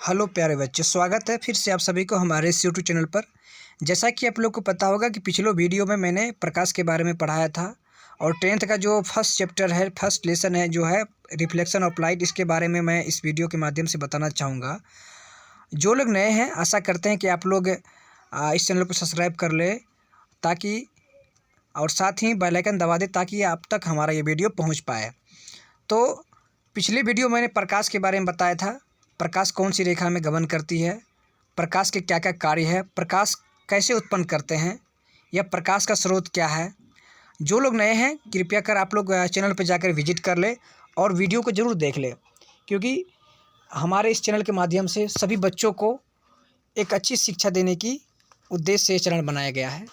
Hello प्यारे बच्चे, स्वागत है फिर से आप सभी को हमारे इस यूट्यूब चैनल पर। जैसा कि आप लोग को पता होगा कि पिछले वीडियो में मैंने प्रकाश के बारे में पढ़ाया था और 10th का जो फर्स्ट चैप्टर है, फर्स्ट लेसन है जो है रिफ्लेक्शन ऑफ लाइट, इसके बारे में मैं इस वीडियो के माध्यम से बताना चाहूँगा। जो लोग नए हैं, आशा करते हैं कि आप लोग इस चैनल को सब्सक्राइब कर ले ताकि और साथ ही बेल आइकन दबा दें ताकि आप तक हमारा ये वीडियो पहुँच पाए। तो पिछली वीडियो मैंने प्रकाश के बारे में बताया था। प्रकाश कौन सी रेखा में गमन करती है, प्रकाश के क्या क्या कार्य है, प्रकाश कैसे उत्पन्न करते हैं, या प्रकाश का स्रोत क्या है। जो लोग नए हैं कृपया कर आप लोग चैनल पर जाकर विजिट कर ले और वीडियो को ज़रूर देख ले, क्योंकि हमारे इस चैनल के माध्यम से सभी बच्चों को एक अच्छी शिक्षा देने की उद्देश्य से चैनल बनाया गया है।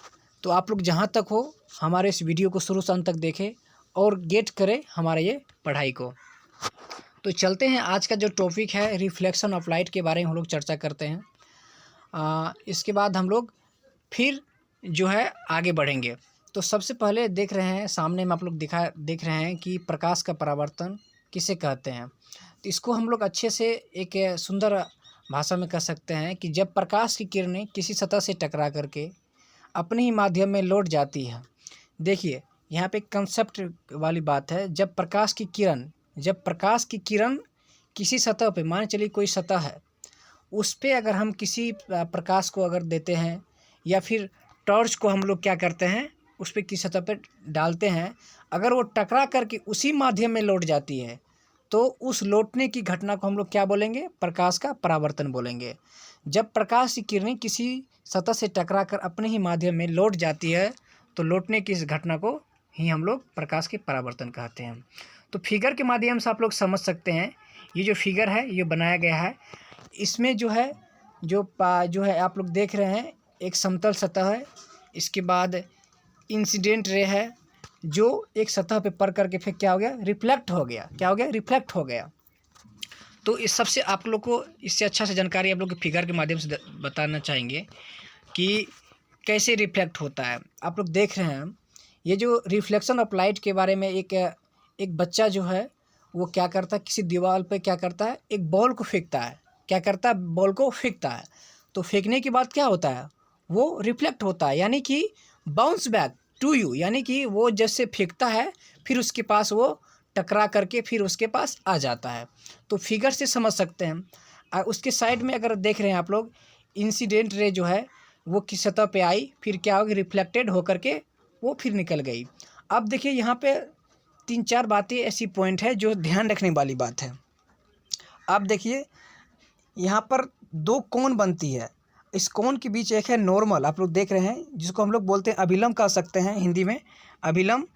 तो आप लोग जहाँ तक हो हमारे इस वीडियो को शुरू से अंत तक देखें और गेट करें हमारे ये पढ़ाई को। तो चलते हैं, आज का जो टॉपिक है रिफ्लेक्शन ऑफ लाइट के बारे में हम लोग चर्चा करते हैं। इसके बाद हम लोग फिर जो है आगे बढ़ेंगे। तो सबसे पहले देख रहे हैं सामने में आप लोग देख रहे हैं कि प्रकाश का परावर्तन किसे कहते हैं। तो इसको हम लोग अच्छे से एक सुंदर भाषा में कह सकते हैं कि जब प्रकाश की किरणें किसी सतह से टकरा करके अपने ही माध्यम में लौट जाती है। देखिए यहाँ पे कंसेप्ट वाली बात है। जब प्रकाश की किरण किसी सतह पे, मान चलिए कोई सतह है, उस पे अगर हम किसी प्रकाश को अगर देते हैं या फिर टॉर्च को हम लोग क्या करते हैं उस पे किसी सतह पे डालते हैं, अगर वो टकरा करके उसी माध्यम में लौट जाती है तो उस लौटने की घटना को हम लोग क्या बोलेंगे? प्रकाश का परावर्तन बोलेंगे। जब प्रकाश की किरणें किसी सतह से टकरा कर अपने ही माध्यम में लौट जाती है तो लौटने की इस घटना को ही हम लोग प्रकाश के परावर्तन कहते हैं। तो फिगर के माध्यम से आप लोग समझ सकते हैं। ये जो फिगर है ये बनाया गया है, इसमें जो है आप लोग देख रहे हैं एक समतल सतह है, इसके बाद इंसिडेंट रे है जो एक सतह पे पड़ करके फिर क्या हो गया? रिफ्लेक्ट हो गया। क्या हो गया? रिफ्लेक्ट हो गया। तो इस सबसे आप लोग को इससे अच्छा से जानकारी आप लोग के फिगर के माध्यम से बताना चाहेंगे कि कैसे रिफ्लेक्ट होता है। आप लोग देख रहे हैं ये जो रिफ्लेक्शन ऑफ लाइट के बारे में एक बच्चा जो है वो क्या करता है, किसी दीवार पे क्या करता है, एक बॉल को फेंकता है। क्या करता है? बॉल को फेंकता है। तो फेंकने के बाद क्या होता है? वो रिफ्लेक्ट होता है, यानी कि बाउंस बैक टू यू, यानी कि वो जैसे फेंकता है फिर उसके पास वो टकरा करके फिर उसके पास आ जाता है। तो फिगर से समझ सकते हैं। उसके साइड में अगर देख रहे हैं आप लोग, इंसिडेंट रे जो है वो किस सतह पे आई, फिर क्या होगी? रिफ्लेक्टेड होकर के वो फिर निकल गई। अब देखिए यहाँ पे 3-4 बातें ऐसी पॉइंट है जो ध्यान रखने वाली बात है। अब देखिए यहाँ पर 2 कोण बनती है। इस कोण के बीच एक है नॉर्मल, आप लोग देख रहे हैं, जिसको हम लोग बोलते हैं अभिलंब कह सकते हैं हिंदी में, अभिलंब।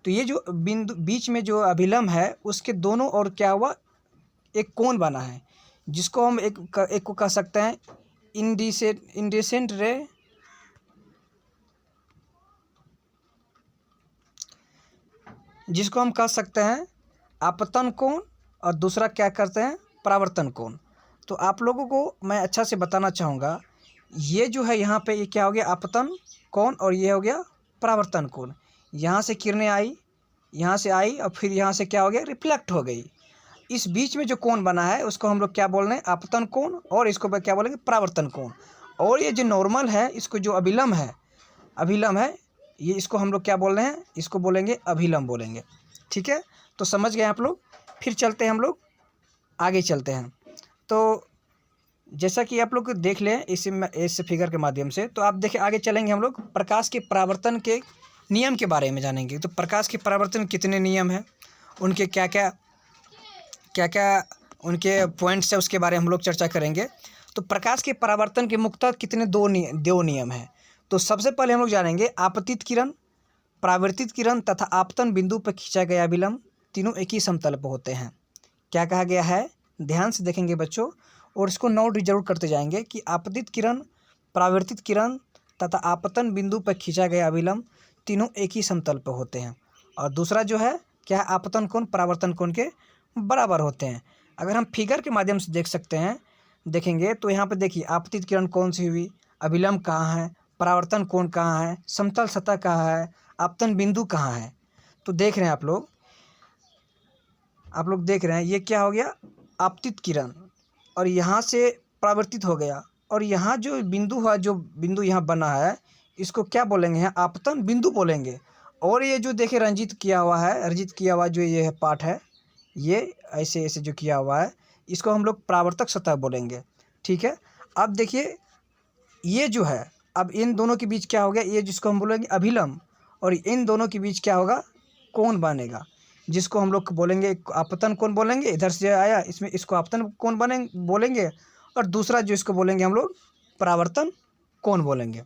तो ये जो बिंदु बीच में जो अभिलंब है उसके दोनों ओर क्या हुआ? एक कोण बना है, जिसको हम एक को कह सकते हैं इंडेसेंट रे, जिसको हम कह सकते हैं आपतन कोण, और दूसरा क्या करते हैं? परावर्तन कोण। तो आप लोगों को मैं अच्छा से बताना चाहूँगा, ये जो है यहाँ पे ये क्या हो गया? आपतन कोण, और ये हो गया परावर्तन कोण। यहाँ से किरणें आई, यहाँ से आई और फिर यहाँ से क्या हो गया? रिफ्लेक्ट हो गई। इस बीच में जो कोण बना है उसको हम लोग क्या बोल रहे हैं? आपतन कोण, और इसको क्या बोलेंगे? परावर्तन कोण। और ये जो नॉर्मल है, इसको जो अभिलंब है ये, इसको हम लोग क्या बोल रहे हैं? इसको बोलेंगे अभिलंब बोलेंगे। ठीक है, तो समझ गए आप लोग। फिर चलते हैं, हम लोग आगे चलते हैं। तो जैसा कि आप लोग देख लें इस फिगर के माध्यम से, तो आप देखें आगे चलेंगे, हम लोग प्रकाश के परावर्तन के नियम के बारे में जानेंगे। तो प्रकाश के परावर्तन कितने नियम हैं, उनके क्या क्या उनके पॉइंट्स है, उसके बारे में हम लोग चर्चा करेंगे। तो प्रकाश के परावर्तन के मुख्यतः कितने दो नियम हैं। तो सबसे पहले हम लोग जानेंगे आपतित किरण, परावर्तित किरण तथा आपतन बिंदु पर खींचा गया विलंब, तीनों एक ही समतल पर होते हैं। क्या कहा गया है? ध्यान से देखेंगे बच्चों, और इसको नोट जरूर करते जाएंगे कि आपतित किरण, परावर्तित किरण तथा आपतन बिंदु पर खींचा गया विलंब तीनों एक ही समतल पर होते हैं। और दूसरा जो है क्या है? आपतन कोण परावर्तन कोण के बराबर होते हैं। अगर हम फिगर के माध्यम से देखेंगे तो यहाँ पर देखिए आपतित किरण कौन सी हुई, अभिलंब कहाँ है, परावर्तन कोण कहाँ है, समतल सतह कहाँ है, आपतन बिंदु कहाँ है। तो देख रहे हैं आप लोग देख रहे हैं ये क्या हो गया? आपतित किरण, और यहाँ से परावर्तित हो गया, और यहाँ जो बिंदु हुआ, जो बिंदु यहाँ बना है, इसको क्या बोलेंगे? यहाँ आपतन बिंदु बोलेंगे। और ये जो देखिए रंजित किया हुआ है, अर्जित किया हुआ जो ये है पार्ट है, ये ऐसे ऐसे जो किया हुआ है, इसको हम लोग परावर्तक सतह बोलेंगे। ठीक है। अब देखिए ये जो है, अब इन दोनों के बीच क्या हो गया, ये जिसको हम बोलेंगे अभिलंब, और इन दोनों के बीच क्या होगा, कोण बनेगा, जिसको हम लोग बोलेंगे आपतन कोण बोलेंगे। इधर से आया, इसमें इसको आपतन कोण बोलेंगे, और दूसरा जो इसको बोलेंगे हम लोग परावर्तन कोण बोलेंगे।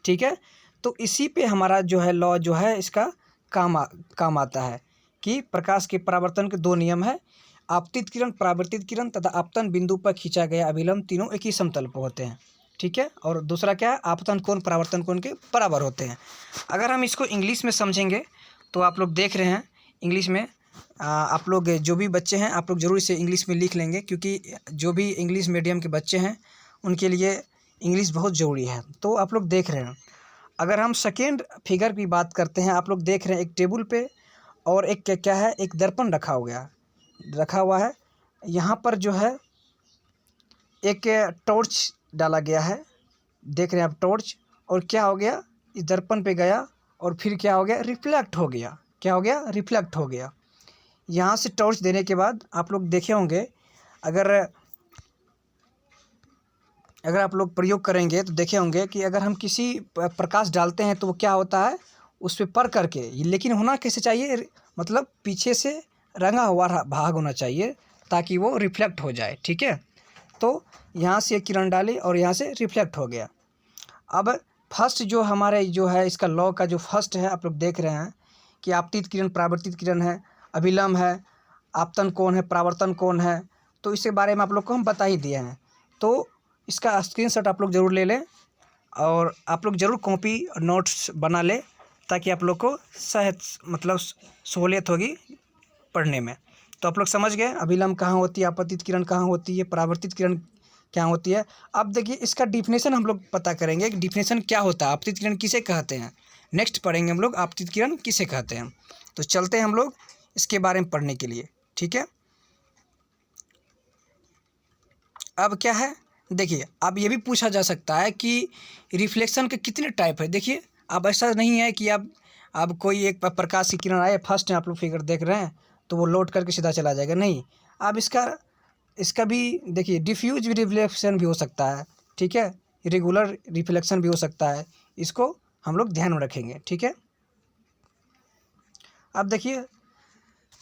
ठीक है। तो इसी पे हमारा जो है लॉ जो है इसका काम आता है कि प्रकाश के परावर्तन के दो नियम है, आपतित किरण, परावर्तित किरण तथा आपतन बिंदु पर खींचा गया अभिलंब तीनों एक ही समतल पर होते हैं। ठीक है। और दूसरा क्या है, आपतन कोण परावर्तन कोण के बराबर होते हैं। अगर हम इसको इंग्लिश में समझेंगे तो आप लोग देख रहे हैं इंग्लिश में, आप लोग जो भी बच्चे हैं आप लोग ज़रूर इसे इंग्लिश में लिख लेंगे, क्योंकि जो भी इंग्लिश मीडियम के बच्चे हैं उनके लिए इंग्लिश बहुत ज़रूरी है। तो आप लोग देख रहे हैं, अगर हम सेकेंड फिगर की बात करते हैं, आप लोग देख रहे हैं एक टेबल पे और एक क्या है, एक दर्पण रखा हुआ है। यहाँ पर जो है एक टॉर्च डाला गया है, देख रहे हैं आप टॉर्च, और क्या हो गया, इस दर्पण पे गया और फिर क्या हो गया, रिफ्लेक्ट हो गया। क्या हो गया, रिफ्लेक्ट हो गया। यहाँ से टॉर्च देने के बाद आप लोग देखे होंगे, अगर आप लोग प्रयोग करेंगे तो देखे होंगे कि अगर हम किसी प्रकाश डालते हैं तो वो क्या होता है, उस पर पड़ करके, लेकिन होना कैसे चाहिए, मतलब पीछे से रंगा हुआ भाग होना चाहिए ताकि वो रिफ्लेक्ट हो जाए। ठीक है। तो यहाँ से किरण डाली और यहाँ से रिफ्लेक्ट हो गया। अब फर्स्ट जो हमारे जो है इसका लॉ का जो फर्स्ट है, आप लोग देख रहे हैं कि आपतित किरण, परावर्तित किरण है, अभिलंब है, आपतन कोण है, परावर्तन कोण है। तो इसके बारे में आप लोग को हम बता ही दिए हैं। तो इसका स्क्रीनशॉट आप लोग ज़रूर ले लें, और आप लोग ज़रूर कॉपी और नोट्स बना लें, ताकि आप लोग को मतलब सहूलियत होगी पढ़ने में। तो आप लोग समझ गए अभिलंब कहाँ होती है, आपतित किरण कहाँ होती है, परावर्तित किरण क्या होती है। अब देखिए इसका डिफिनेशन हम लोग पता करेंगे कि डिफिनेशन क्या होता है, आपतित किरण किसे कहते हैं। नेक्स्ट पढ़ेंगे हम लोग आपतित किरण किसे कहते हैं। तो चलते हैं हम लोग इसके बारे में पढ़ने के लिए। ठीक है। अब क्या है, देखिए अब ये भी पूछा जा सकता है कि रिफ्लेक्शन के कितने टाइप है। देखिए अब ऐसा नहीं है कि अब कोई एक प्रकाश की किरण आए, फर्स्ट आप लोग फिगर देख रहे हैं तो वो लौट करके सीधा चला जाएगा, नहीं। अब इसका भी देखिए डिफ्यूज रिफ्लेक्शन भी हो सकता है। ठीक है। रेगुलर रिफ्लेक्शन भी हो सकता है, इसको हम लोग ध्यान में रखेंगे। ठीक है। अब देखिए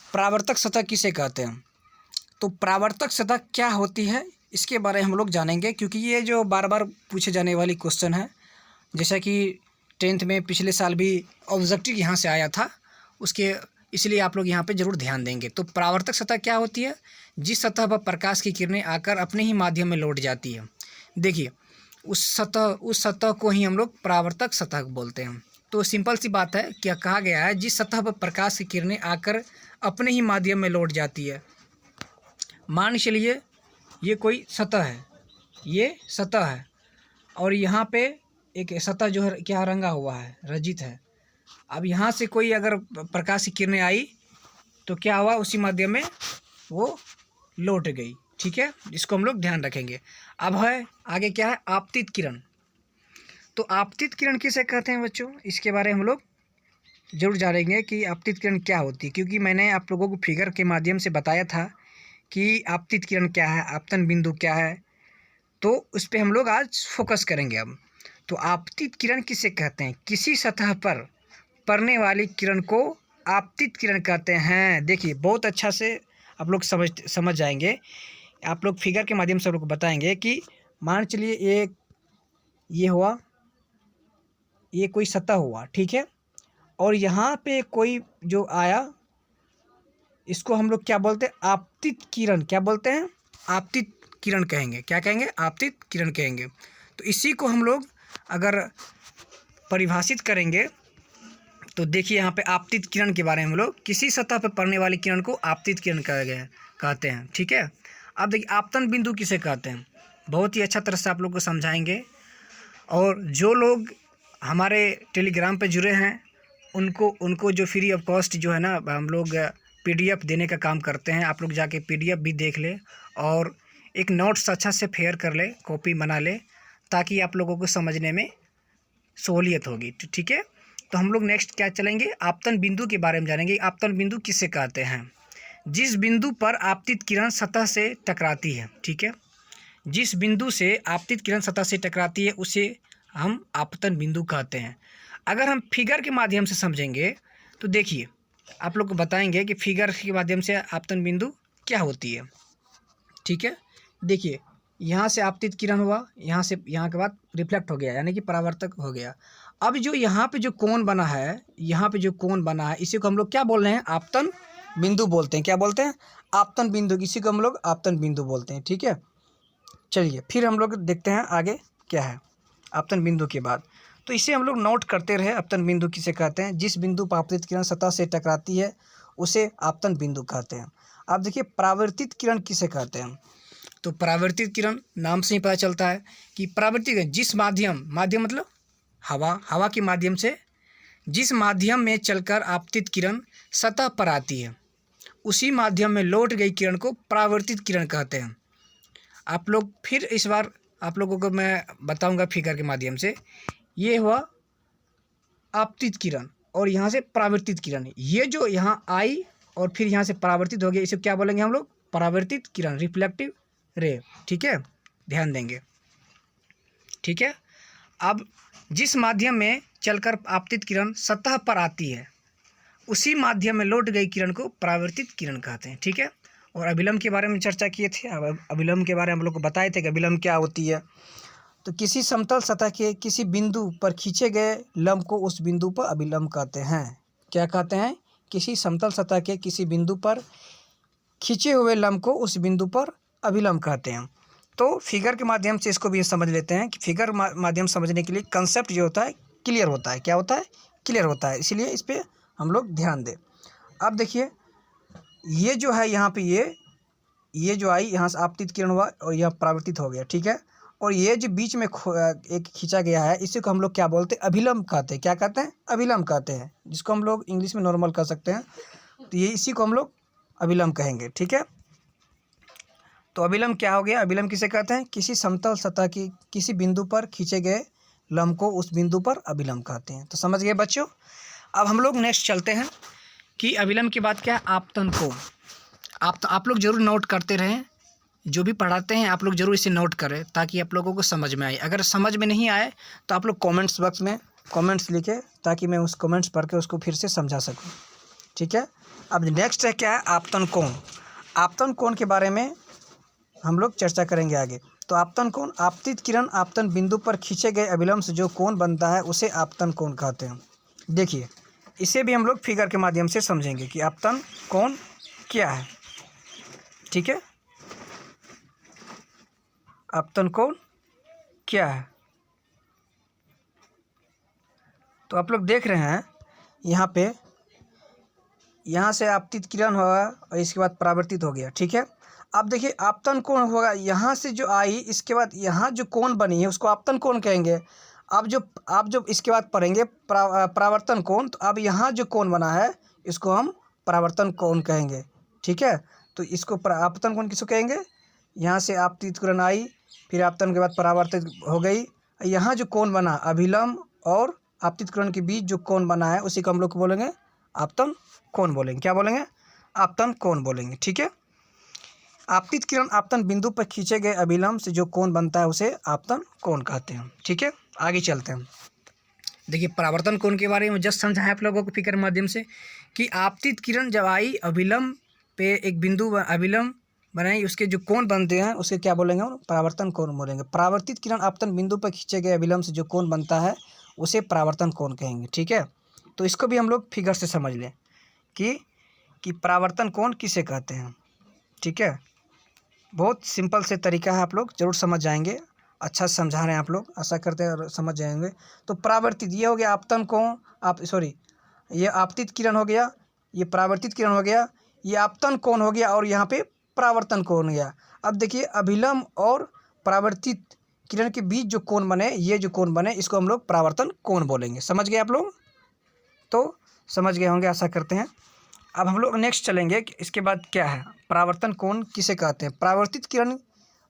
परावर्तक सतह किसे कहते हैं। तो परावर्तक सतह क्या होती है इसके बारे में हम लोग जानेंगे, क्योंकि ये जो बार बार पूछे जाने वाली क्वेश्चन है, जैसा कि 10th में पिछले साल भी ऑब्जेक्टिव यहाँ से आया था, उसके इसलिए आप लोग यहाँ पे ज़रूर ध्यान देंगे। तो परावर्तक सतह क्या होती है, जिस सतह पर प्रकाश की किरणें आकर अपने ही माध्यम में लौट जाती है। देखिए उस सतह को ही हम लोग परावर्तक सतह बोलते हैं। तो सिंपल सी बात है, क्या कहा गया है, जिस सतह पर प्रकाश की किरणें आकर अपने ही माध्यम में लौट जाती है। मान चलिए ये कोई सतह है, ये सतह है, और यहाँ पे एक सतह जो है क्या रंगा हुआ है, रजित है। अब यहाँ से कोई अगर प्रकाश की किरणें आई तो क्या हुआ, उसी माध्यम में वो लौट गई। ठीक है। इसको हम लोग ध्यान रखेंगे। अब है आगे क्या है, आपतित किरण। तो आपतित किरण किसे कहते हैं बच्चों, इसके बारे में हम लोग जरूर जानेंगे कि आपतित किरण क्या होती है, क्योंकि मैंने आप लोगों को फिगर के माध्यम से बताया था कि आपतित किरण क्या है, आपतन बिंदु क्या है। तो उस पर हम लोग आज फोकस करेंगे। अब तो आपतित किरण किसे कहते हैं, किसी सतह पर पड़ने वाली किरण को आपतित किरण कहते हैं। देखिए बहुत अच्छा से आप लोग समझ जाएंगे। आप लोग फिगर के माध्यम से आप लोग को बताएंगे कि मान चलिए ये हुआ, ये कोई सतह हुआ। ठीक है। और यहाँ पे कोई जो आया, इसको हम लोग क्या बोलते हैं, आपतित किरण। क्या बोलते हैं, आपतित किरण कहेंगे। क्या कहेंगे, आपतित किरण कहेंगे। तो इसी को हम लोग अगर परिभाषित करेंगे तो देखिए यहाँ पे आपतित किरण के बारे में हम लोग किसी सतह पर पड़ने वाली किरण को आपतित किरण कहते हैं। ठीक है। अब देखिए आपतन बिंदु किसे कहते हैं, बहुत ही अच्छा तरह से आप लोग को समझाएंगे। और जो लोग हमारे टेलीग्राम पे जुड़े हैं उनको जो फ्री ऑफ कॉस्ट जो है ना, हम लोग PDF देने का काम करते हैं। आप लोग जाके PDF भी देख लें और एक नोट्स अच्छा से फेयर कर ले, कॉपी बना ले, ताकि आप लोगों को समझने में सहूलियत होगी। तो ठीक है, तो हम लोग नेक्स्ट क्या चलेंगे, आपतन बिंदु के बारे में जानेंगे। आपतन बिंदु किसे कहते हैं? जिस बिंदु पर आपतित किरण सतह से टकराती है। ठीक है, जिस बिंदु से आपतित किरण सतह से टकराती है उसे हम आपतन बिंदु कहते हैं। अगर हम फिगर के माध्यम से समझेंगे तो देखिए, आप लोग को बताएंगे कि फिगर के माध्यम से आपतन बिंदु क्या होती है। ठीक है, देखिए यहाँ से आपतित किरण हुआ, यहाँ से यहाँ के बाद रिफ्लेक्ट हो गया, यानी कि परावर्तक हो गया। अब जो यहाँ पे जो कोण बना है, यहाँ पे जो कोण बना है, इसी को हम लोग क्या बोल रहे हैं, आपतन बिंदु बोलते हैं। क्या बोलते हैं? आपतन बिंदु, इसी को हम लोग आपतन बिंदु बोलते हैं। ठीक है, चलिए फिर हम लोग देखते हैं आगे क्या है आपतन बिंदु के बाद। तो इसे हम लोग नोट करते रहे, आपतन बिंदु किसे कहते हैं? जिस बिंदु पर आपतित किरण सतह से टकराती है उसे आपतन बिंदु कहते हैं। अब देखिए परावर्तित किरण किसे कहते हैं? तो परावर्तित किरण नाम से ही पता चलता है कि परावर्तित किरण जिस माध्यम मतलब हवा के माध्यम से जिस माध्यम में चलकर आपतित किरण सतह पर आती है, उसी माध्यम में लौट गई किरण को परावर्तित किरण कहते हैं। आप लोग फिर इस बार आप लोगों को मैं बताऊंगा फिगर के माध्यम से। ये हुआ आपतित किरण और यहाँ से परावर्तित किरण, ये जो यहाँ आई और फिर यहाँ से परावर्तित हो गया, इसे क्या बोलेंगे हम लोग? परावर्तित किरण, रिफ्लेक्टिव रे। ठीक है, ध्यान देंगे। ठीक है, अब जिस माध्यम में चलकर आपतित किरण सतह पर आती है, उसी माध्यम में लौट गई किरण को परावर्तित किरण कहते हैं। ठीक है, और अभिलंब के बारे में चर्चा किए थे। अब अभिलंब के बारे में हम लोग को बताए थे कि अभिलंब क्या होती है। तो किसी समतल सतह के किसी बिंदु पर खींचे गए लंब को उस बिंदु पर अभिलंब कहते हैं। क्या कहते हैं? किसी समतल सतह के किसी बिंदु पर खींचे हुए लंब को उस बिंदु पर अभिलंब कहते हैं। तो फिगर के माध्यम से इसको भी समझ लेते हैं कि फिगर माध्यम समझने के लिए कंसेप्ट जो होता है क्लियर होता है। क्या होता है? क्लियर होता है, इसलिए इस पर हम लोग ध्यान दें। अब देखिए ये जो है यहाँ पे ये जो आई, यहाँ से आपतित किरण हुआ और यह परावर्तित हो गया। ठीक है, और ये जो बीच में एक खींचा गया है, इसी को हम लोग क्या बोलते हैं? अभिलंब कहते हैं। क्या कहते हैं? अभिलंब कहते हैं, जिसको हम लोग इंग्लिश में नॉर्मल कह सकते हैं। तो ये इसी को हम लोग अभिलंब कहेंगे। ठीक है, तो अभिलंब क्या हो गया? अभिलंब किसे कहते हैं? किसी समतल सतह की किसी बिंदु पर खींचे गए लंब को उस बिंदु पर अभिलंब कहते हैं। तो समझ गए बच्चों। अब हम लोग नेक्स्ट चलते हैं कि अभिलंब के बाद क्या है? आपतन कोण। आप लोग जरूर नोट करते रहें, जो भी पढ़ाते हैं आप लोग जरूर इसे नोट करें, ताकि आप लोगों को समझ में आए। अगर समझ में नहीं आए तो आप लोग कमेंट्स बॉक्स में कमेंट्स लिखें, ताकि मैं उस कमेंट्स पढ़ के उसको फिर से समझा सकूं। ठीक है, अब नेक्स्ट है क्या है? आपतन कोण। आपतन कोण के बारे में हम लोग चर्चा करेंगे आगे। तो आपतन कोण, आपतित किरण आपतन बिंदु पर खींचे गए अभिलंब से जो कोण बनता है उसे आपतन कोण कहते हैं। देखिए इसे भी हम लोग फिगर के माध्यम से समझेंगे कि आपतन कोण क्या है। ठीक है, आपतन कोण क्या है? तो आप लोग देख रहे हैं यहाँ से आपतित किरण हुआ और इसके बाद परावर्तित हो गया। ठीक है, अब देखिए आपतन कोण होगा, यहाँ से जो आई इसके बाद यहाँ जो कोण बनी है उसको आपतन कोण कहेंगे। अब जो इसके बाद पढ़ेंगे परावर्तन कोण, तो अब यहाँ जो कोण बना है इसको हम परावर्तन कोण कहेंगे। ठीक है, तो इसको आपतन कोण किसको कहेंगे? यहाँ से आपतित किरण आई, फिर आपतन के बाद परावर्तित हो गई, यहाँ जो कोण बना अभिलंब और आपतित किरण के बीच जो कोण बना है उसी को हम लोग बोलेंगे आपतन कोण बोलेंगे। क्या बोलेंगे? आपतन कोण बोलेंगे। ठीक है, आपतित किरण आपतन बिंदु पर खींचे गए अभिलंब से जो कोण बनता है उसे आपतन कोण कहते हैं। ठीक है, आगे चलते हैं। देखिए परावर्तन कोण के बारे में जस्ट समझाएं आप लोगों को फिगर के माध्यम से कि आपतित किरण जब आई अभिलंब पे एक बिंदु अभिलंब बनाई, उसके जो कोण बनते हैं उसके क्या बोलेंगे? परावर्तन कोण बोलेंगे। परावर्तित किरण आपतन बिंदु पर खींचे गए अभिलंब से जो कोण बनता है उसे परावर्तन कोण कहेंगे। ठीक है, तो इसको भी हम लोग फिगर से समझ लें कि परावर्तन कोण किसे कहते हैं। ठीक है, बहुत सिंपल से तरीका है, आप लोग जरूर समझ जाएंगे। अच्छा समझा रहे हैं आप लोग, आशा करते हैं और समझ जाएंगे। तो परावर्तित ये हो गया आपतन कोण, ये आपतित किरण हो गया, ये परावर्तित किरण हो गया, ये आपतन कोण हो गया और यहाँ पे परावर्तन कोण हो गया। अब देखिए अभिलंब और परावर्तित किरण के बीच जो कोण बने, ये जो कोण बने इसको हम लोग परावर्तन कोण बोलेंगे। समझ गए आप लोग? तो समझ गए होंगे, आशा करते हैं। अब हम लोग नेक्स्ट चलेंगे कि इसके बाद क्या है, परावर्तन कोण किसे कहते हैं। परावर्तित किरण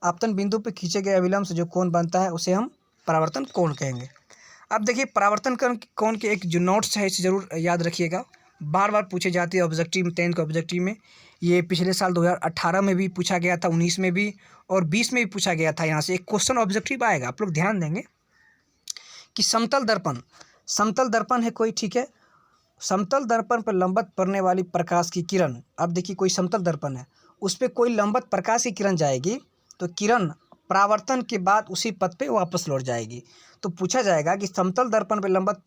आपतन बिंदु पर खींचे गए अभिलंब से जो कोण बनता है उसे हम परावर्तन कोण कहेंगे। अब देखिए परावर्तन कोण के एक जो नोट्स है इसे ज़रूर याद रखिएगा, बार बार पूछे जाते हैं ऑब्जेक्टिव में, 10th के ऑब्जेक्टिव में। ये पिछले साल 2018 में भी पूछा गया था, 19 में भी और 20 में भी पूछा गया था। यहाँ से एक क्वेश्चन ऑब्जेक्टिव आएगा, आप लोग ध्यान देंगे कि समतल दर्पण है कोई, ठीक है। समतल दर्पण पर लंबवत पड़ने वाली प्रकाश की किरण, अब देखिए कोई समतल दर्पण है, उस पर कोई लंबवत प्रकाश की किरण जाएगी तो किरण परावर्तन के बाद उसी पथ पे वापस लौट जाएगी। तो पूछा जाएगा कि समतल दर्पण पर लंबवत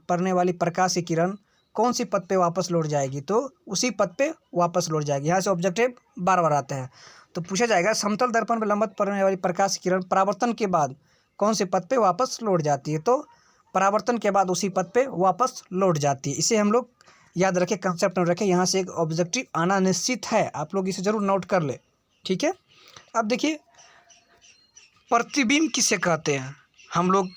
पड़ने वाली प्रकाश की किरण कौन सी पथ पे वापस लौट जाएगी, तो उसी पथ पे वापस लौट जाएगी। यहाँ से ऑब्जेक्टिव बार बार आते हैं। तो पूछा जाएगा समतल दर्पण पर लंबवत पड़ने वाली प्रकाश की किरण परावर्तन के बाद कौन से पथ पे वापस लौट जाती है, तो परावर्तन के बाद उसी पथ पे वापस लौट जाती है। इसे हम लोग याद रखें, कंसेप्ट में रखें। यहाँ से एक ऑब्जेक्टिव आना निश्चित है, आप लोग इसे ज़रूर नोट कर ले, ठीक है। अब देखिए प्रतिबिंब किसे कहते हैं। हम लोग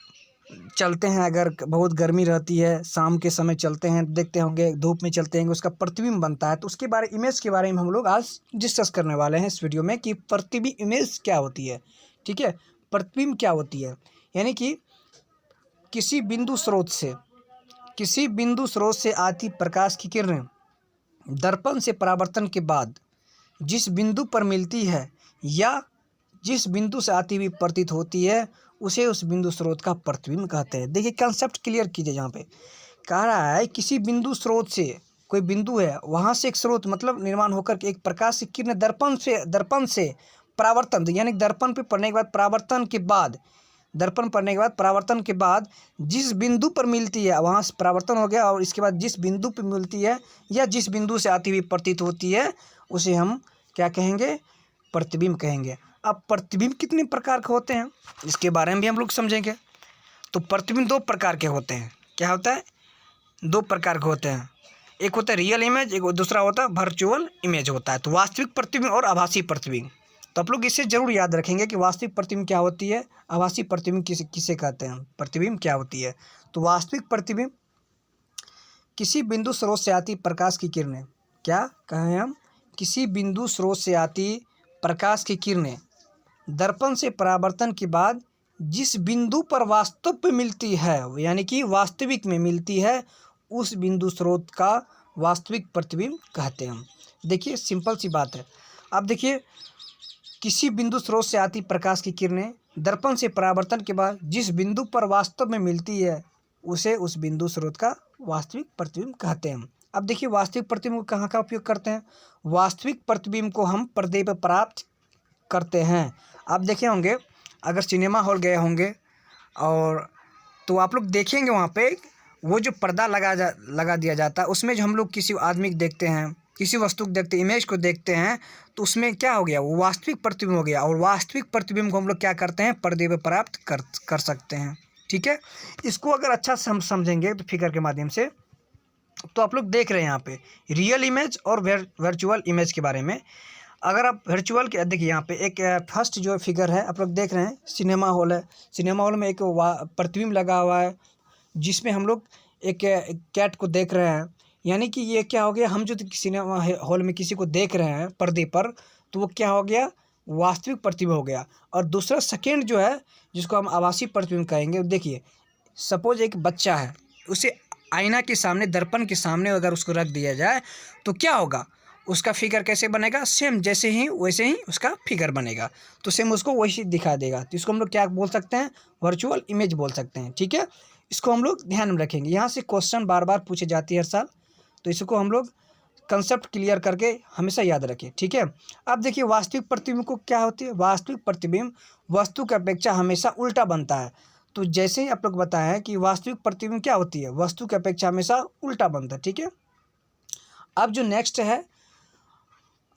चलते हैं, अगर बहुत गर्मी रहती है, शाम के समय चलते हैं, देखते होंगे धूप में चलते हैं, उसका प्रतिबिंब बनता है। तो उसके बारे इमेज के बारे में हम लोग आज डिस्कस करने वाले हैं इस वीडियो में कि प्रतिबिंब इमेज क्या होती है, ठीक है। प्रतिबिंब क्या होती है, यानी कि किसी बिंदु स्रोत से आती प्रकाश की किरणें दर्पण से परावर्तन के बाद जिस बिंदु पर मिलती है या जिस बिंदु से आती हुई प्रतीत होती है उसे उस बिंदु स्रोत का प्रतिबिंब कहते हैं। देखिए कंसेप्ट क्लियर कीजिए। यहाँ पे कह रहा है किसी बिंदु स्रोत से, कोई बिंदु है वहाँ से एक स्रोत मतलब निर्माण होकर के एक प्रकाश की किरण दर्पण से परावर्तन, यानी दर्पण पे पड़ने के बाद परावर्तन के बाद जिस बिंदु पर मिलती है वहाँ से परावर्तन हो गया, और इसके बाद जिस बिंदु पर मिलती है या जिस बिंदु से आती हुई प्रतीत होती है उसे हम क्या कहेंगे, प्रतिबिंब कहेंगे। अब प्रतिबिंब कितने प्रकार के होते हैं इसके बारे में भी हम लोग समझेंगे। तो प्रतिबिंब दो प्रकार के होते हैं। क्या होता है, दो प्रकार के होते हैं। एक होता है रियल इमेज, एक दूसरा होता है वर्चुअल इमेज होता है। तो वास्तविक प्रतिबिंब और आभासी प्रतिबिंब, तो आप लोग इसे जरूर याद रखेंगे कि वास्तविक प्रतिबिंब क्या होती है, आभासी प्रतिबिंब किसे कहते हैं, प्रतिबिंब क्या होती है। तो वास्तविक प्रतिबिंब किसी बिंदु स्रोत से आती प्रकाश की किरणें, क्या कहें हम, किसी बिंदु स्रोत से आती प्रकाश की किरणें दर्पण से परावर्तन के बाद जिस बिंदु पर वास्तव में मिलती है, यानी कि वास्तविक में मिलती है, उस बिंदु स्रोत का वास्तविक प्रतिबिंब कहते हैं हम। देखिए सिंपल सी बात है। अब देखिए किसी बिंदु स्रोत से आती प्रकाश की किरणें दर्पण से परावर्तन के बाद जिस बिंदु पर वास्तव में मिलती है उसे उस बिंदु स्रोत का वास्तविक प्रतिबिंब कहते हैं। अब देखिए वास्तविक प्रतिबिंब कहाँ का उपयोग करते हैं। वास्तविक प्रतिबिंब को हम पर्दे पर प्राप्त करते हैं। आप देखे होंगे, अगर सिनेमा हॉल गए होंगे और तो आप लोग देखेंगे वहाँ पे वो जो पर्दा लगा दिया जाता है, उसमें जो हम लोग किसी आदमी को देखते हैं, किसी वस्तु को देखते हैं, इमेज को देखते हैं, तो उसमें क्या हो गया, वो वास्तविक प्रतिबिंब हो गया। और वास्तविक प्रतिबिंब को हम लोग क्या करते हैं, पर्दे पे प्राप्त कर सकते हैं, ठीक है। इसको अगर अच्छा से हम समझेंगे तो फिगर के माध्यम से, तो आप लोग देख रहे हैं यहाँ पे रियल इमेज और वर्चुअल इमेज के बारे में। अगर आप वर्चुअल के देखिए यहाँ पे एक फर्स्ट जो फिगर है आप लोग देख रहे हैं, सिनेमा हॉल है। सिनेमा हॉल में एक प्रतिबिंब लगा हुआ है जिसमें हम लोग एक कैट को देख रहे हैं। यानी कि ये क्या हो गया, हम जो सिनेमा हॉल में किसी को देख रहे हैं पर्दे पर, तो वो क्या हो गया, वास्तविक प्रतिबिंब हो गया। और दूसरा सेकेंड जो है जिसको हम आभासी प्रतिबिंब कहेंगे, देखिए सपोज एक बच्चा है, उसे आईना के सामने, दर्पण के सामने अगर उसको रख दिया जाए तो क्या होगा, उसका फिगर कैसे बनेगा, सेम जैसे ही वैसे ही उसका फिगर बनेगा, तो सेम उसको वैसे दिखा देगा। तो इसको हम लोग क्या बोल सकते हैं, वर्चुअल इमेज बोल सकते हैं, ठीक है। इसको हम लोग ध्यान में रखेंगे। यहाँ से क्वेश्चन बार बार पूछे जाती है हर साल, तो इसको हम लोग कंसेप्ट क्लियर करके हमेशा याद रखें, ठीक है। अब देखिए वास्तविक प्रतिबिंब को क्या होती है, वास्तविक प्रतिबिंब वस्तु की अपेक्षा हमेशा उल्टा बनता है। तो जैसे ही आप लोग बताएं कि वास्तविक प्रतिबिंब क्या होती है, वस्तु की अपेक्षा हमेशा उल्टा बनता है, ठीक है। अब जो नेक्स्ट है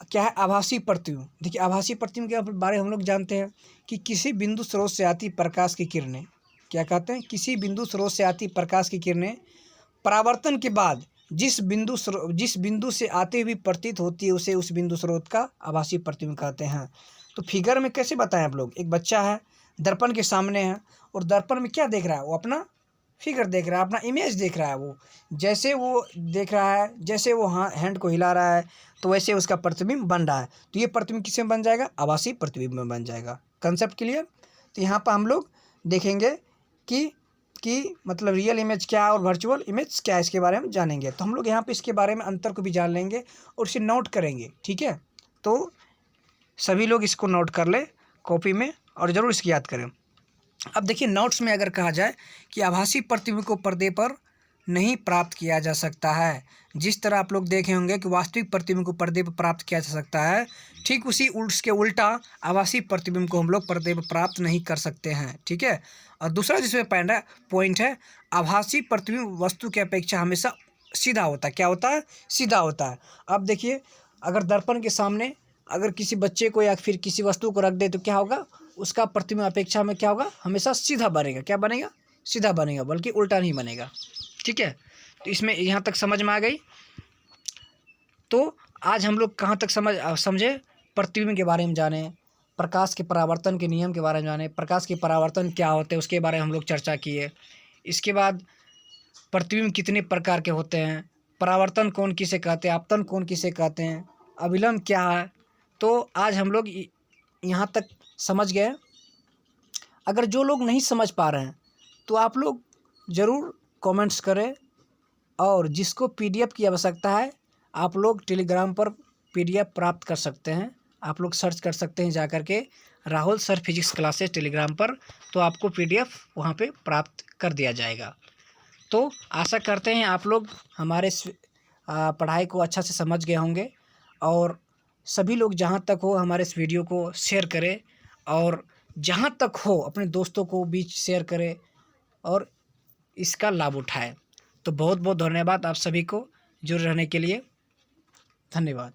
क्या है, आभासी प्रतिबिंब। देखिए आभासी प्रतिबिंब के बारे में हम लोग जानते हैं कि किसी बिंदु स्रोत से आती प्रकाश की किरणें, क्या कहते हैं, किसी बिंदु स्रोत से आती प्रकाश की किरणें परावर्तन के बाद जिस बिंदु से आते हुए प्रतीत होती है उसे उस बिंदु स्रोत का आभासी प्रतिबिंब कहते हैं। तो फिगर में कैसे बताएं आप लोग, एक बच्चा है दर्पण के सामने है और दर्पण में क्या देख रहा है, वो अपना फिगर देख रहा है, अपना इमेज देख रहा है। वो जैसे वो देख रहा है, जैसे वो हैंड को हिला रहा है, तो वैसे उसका प्रतिबिंब बन रहा है। तो ये प्रतिबिंब किसमें बन जाएगा, आभासी प्रतिबिंब में बन जाएगा, कंसेप्ट क्लियर। तो यहाँ पर हम लोग देखेंगे कि मतलब रियल इमेज क्या है और वर्चुअल इमेज क्या है, इसके बारे में जानेंगे। तो हम लोग यहाँ पे इसके बारे में अंतर को भी जान लेंगे और इसे नोट करेंगे, ठीक है। तो सभी लोग इसको नोट कर ले कॉपी में और ज़रूर इसकी याद करें। अब देखिए नोट्स में अगर कहा जाए कि आभासी प्रतिबिंब को पर्दे पर नहीं प्राप्त किया जा सकता है, जिस तरह आप लोग देखे होंगे कि वास्तविक प्रतिबिंब को पर्दे पर प्राप्त किया जा सकता है, ठीक उसके उल्टा आभासी प्रतिबिंब को हम लोग पर्दे पर प्राप्त नहीं कर सकते हैं, ठीक है। और दूसरा जिसमें पॉइंट है, आभासी प्रतिबिंब वस्तु की अपेक्षा हमेशा सीधा होता है। क्या होता है? सीधा होता है। अब देखिए अगर दर्पण के सामने अगर किसी बच्चे को या फिर किसी वस्तु को रख दे तो क्या होगा, उसका प्रतिबिंब अपेक्षा में क्या होगा, हमेशा सीधा बनेगा। क्या बनेगा? सीधा बनेगा, बल्कि उल्टा नहीं बनेगा, ठीक है। तो इसमें यहाँ तक समझ में आ गई। तो आज हम लोग कहाँ तक समझे, प्रतिबिंब के बारे में जाने, प्रकाश के परावर्तन के नियम के बारे में जाने, प्रकाश के परावर्तन क्या होते हैं उसके बारे में हम लोग चर्चा किए। इसके बाद प्रतिबिंब कितने प्रकार के होते हैं, परावर्तन कौन किसे कहते हैं, आपतन कौन किसे कहते हैं, अभिलंब क्या है। तो आज हम लोग यहाँ तक समझ गए। अगर जो लोग नहीं समझ पा रहे हैं तो आप लोग ज़रूर कमेंट्स करें, और जिसको पीडीएफ की आवश्यकता है आप लोग टेलीग्राम पर पीडीएफ प्राप्त कर सकते हैं। आप लोग सर्च कर सकते हैं जाकर के Rahul sir physics classes Telegram पर, तो आपको पीडीएफ वहाँ पे प्राप्त कर दिया जाएगा। तो आशा करते हैं आप लोग हमारे पढ़ाई को अच्छा से समझ गए होंगे, और सभी लोग जहाँ तक हो हमारे इस वीडियो को शेयर करें, और जहाँ तक हो अपने दोस्तों को बीच शेयर करें और इसका लाभ उठाएं। तो बहुत बहुत धन्यवाद आप सभी को जुड़े रहने के लिए। धन्यवाद।